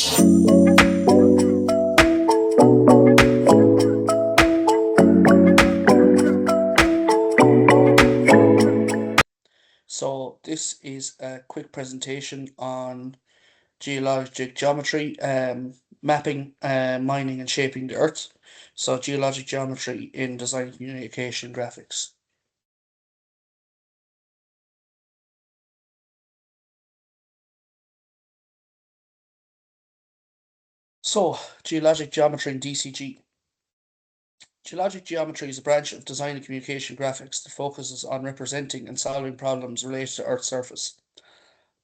So this is a quick presentation on geologic geometry, mapping, mining and shaping the earth. So geologic geometry in design communication graphics. So geologic geometry in DCG. Geologic geometry is a branch of design and communication graphics that focuses on representing and solving problems related to Earth's surface.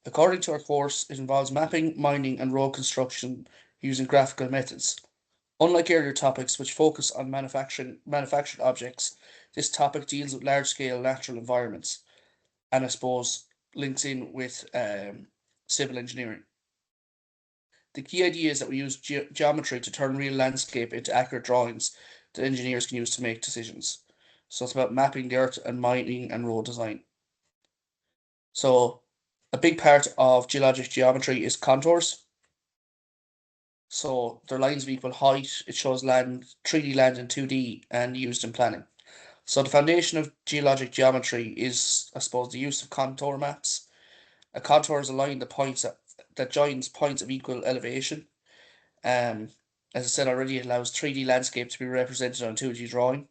According to our course, it involves mapping, mining, and road construction using graphical methods. Unlike earlier topics which focus on manufactured objects, this topic deals with large-scale natural environments and I suppose links in with civil engineering. The key idea is that we use geometry to turn real landscape into accurate drawings that engineers can use to make decisions. So it's about mapping the earth and mining and road design. So a big part of geologic geometry is contours. So they're lines of equal height. It shows land, 3D land in 2D and used in planning. So the foundation of geologic geometry is, I suppose, the use of contour maps. A contour is a line that joins points of equal elevation. As I said already, it allows 3D landscape to be represented on a 2D drawing.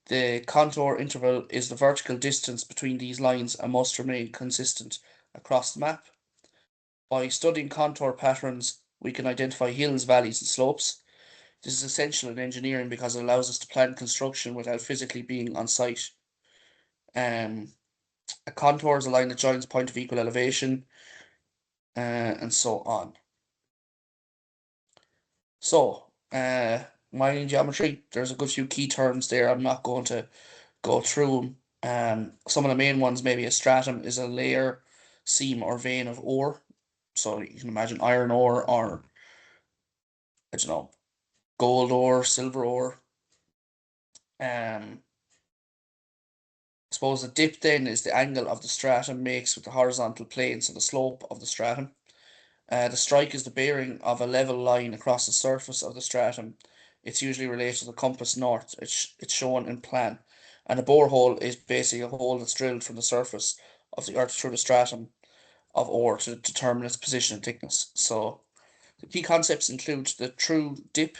The contour interval is the vertical distance between these lines and must remain consistent across the map. By studying contour patterns, we can identify hills, valleys, and slopes. This is essential in engineering because it allows us to plan construction without physically being on site. Um, a contour is a line that joins a point of equal elevation, and so on. So, mining geometry, there's a good few key terms there. I'm not going to go through them. Some of the main ones, maybe a stratum is a layer, seam, or vein of ore. So you can imagine iron ore or, I don't know, gold ore, silver ore. I suppose the dip then is the angle of the stratum makes with the horizontal plane, so the slope of the stratum. The strike is the bearing of a level line across the surface of the stratum. It's usually related to the compass north. It's shown in plan. And a borehole is basically a hole that's drilled from the surface of the earth through the stratum of ore to determine its position and thickness. So the key concepts include the true dip,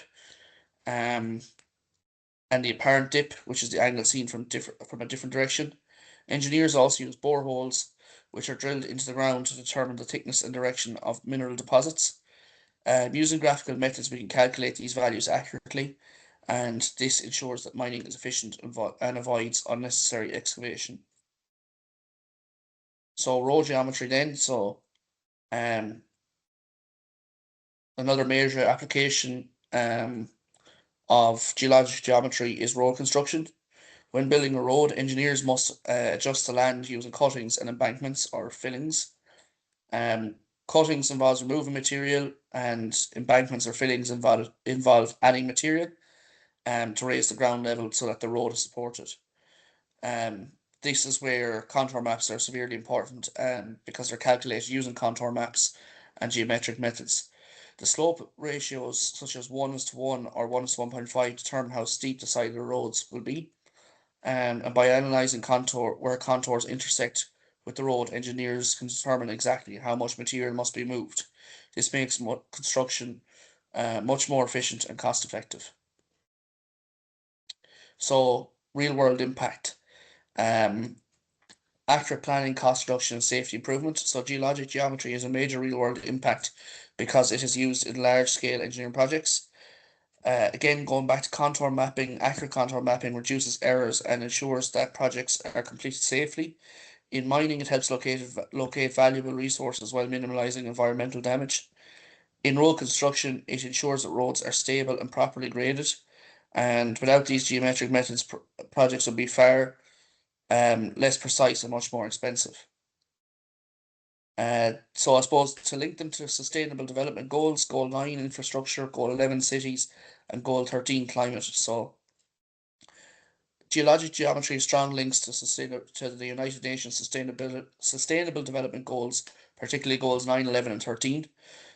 um, and the apparent dip, which is the angle seen from a different direction. Engineers also use boreholes, which are drilled into the ground to determine the thickness and direction of mineral deposits. Using graphical methods, we can calculate these values accurately, and this ensures that mining is efficient and avoids unnecessary excavation. So road geometry then, um, another major application of geologic geometry is road construction. When building a road, engineers must adjust the land using cuttings and embankments or fillings. Um, Cuttings involves removing material, and embankments or fillings involve adding material to raise the ground level so that the road is supported. Um, this is where contour maps are severely important because they're calculated using contour maps and geometric methods. The slope ratios, such as 1:1 or 1:1.5, determine how steep the side of the roads will be. And by analysing where contours intersect with the road, engineers can determine exactly how much material must be moved. This makes construction much more efficient and cost effective. So, real world impact. Um, Accurate planning, cost reduction, and safety improvement. So, geologic geometry is a major real world impact because it is used in large scale engineering projects. Again, going back to contour mapping, accurate contour mapping reduces errors and ensures that projects are completed safely. In mining, it helps locate valuable resources while minimizing environmental damage. In road construction, it ensures that roads are stable and properly graded. And without these geometric methods, projects would be far less precise and much more expensive. So I suppose to link them to sustainable development goals, goal 9 infrastructure, goal 11 cities, and goal 13 climate. So geologic geometry has strong links to the United Nations Sustainable Development Goals, particularly goals 9, 11, and 13.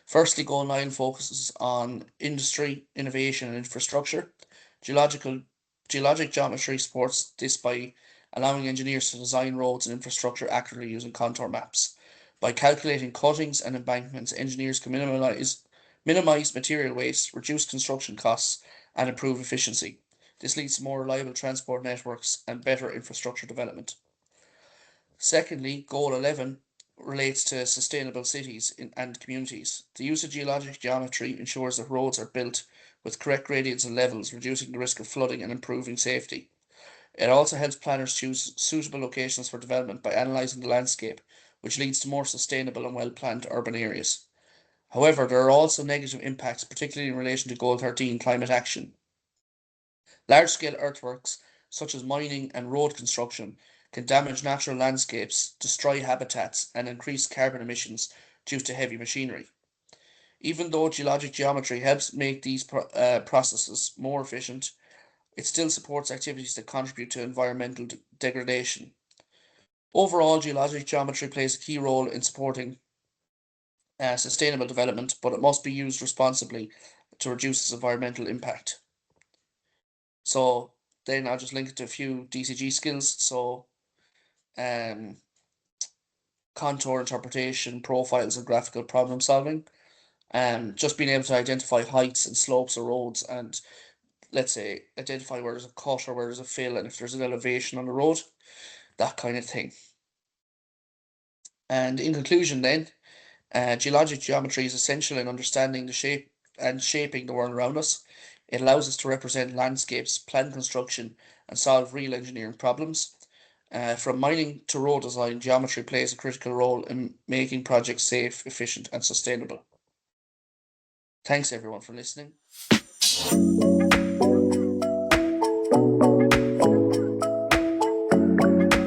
Firstly, Goal 9 focuses on industry, innovation and infrastructure. Geologic geometry supports this by allowing engineers to design roads and infrastructure accurately using contour maps. By calculating cuttings and embankments, engineers can minimize material waste, reduce construction costs, and improve efficiency. This leads to more reliable transport networks and better infrastructure development. Secondly, Goal 11 relates to sustainable cities and communities. The use of geologic geometry ensures that roads are built with correct gradients and levels, reducing the risk of flooding and improving safety. It also helps planners choose suitable locations for development by analysing the landscape, which leads to more sustainable and well planned urban areas. However, there are also negative impacts, particularly in relation to Goal 13 climate action. Large scale earthworks, such as mining and road construction, can damage natural landscapes, destroy habitats, and increase carbon emissions due to heavy machinery. Even though geologic geometry helps make these processes more efficient, it still supports activities that contribute to environmental degradation. Overall, geologic geometry plays a key role in supporting sustainable development, but it must be used responsibly to reduce its environmental impact. So then I'll just link it to a few DCG skills. So contour interpretation, profiles, and graphical problem solving. Just being able to identify heights and slopes of roads, and let's say identify where there's a cut or where there's a fill, and if there's an elevation on the road, that kind of thing. And in conclusion, then, geologic geometry is essential in understanding the shape and shaping the world around us. It allows us to represent landscapes, plan construction, and solve real engineering problems. From mining to road design, geometry plays a critical role in making projects safe, efficient, and sustainable. Thanks everyone for listening.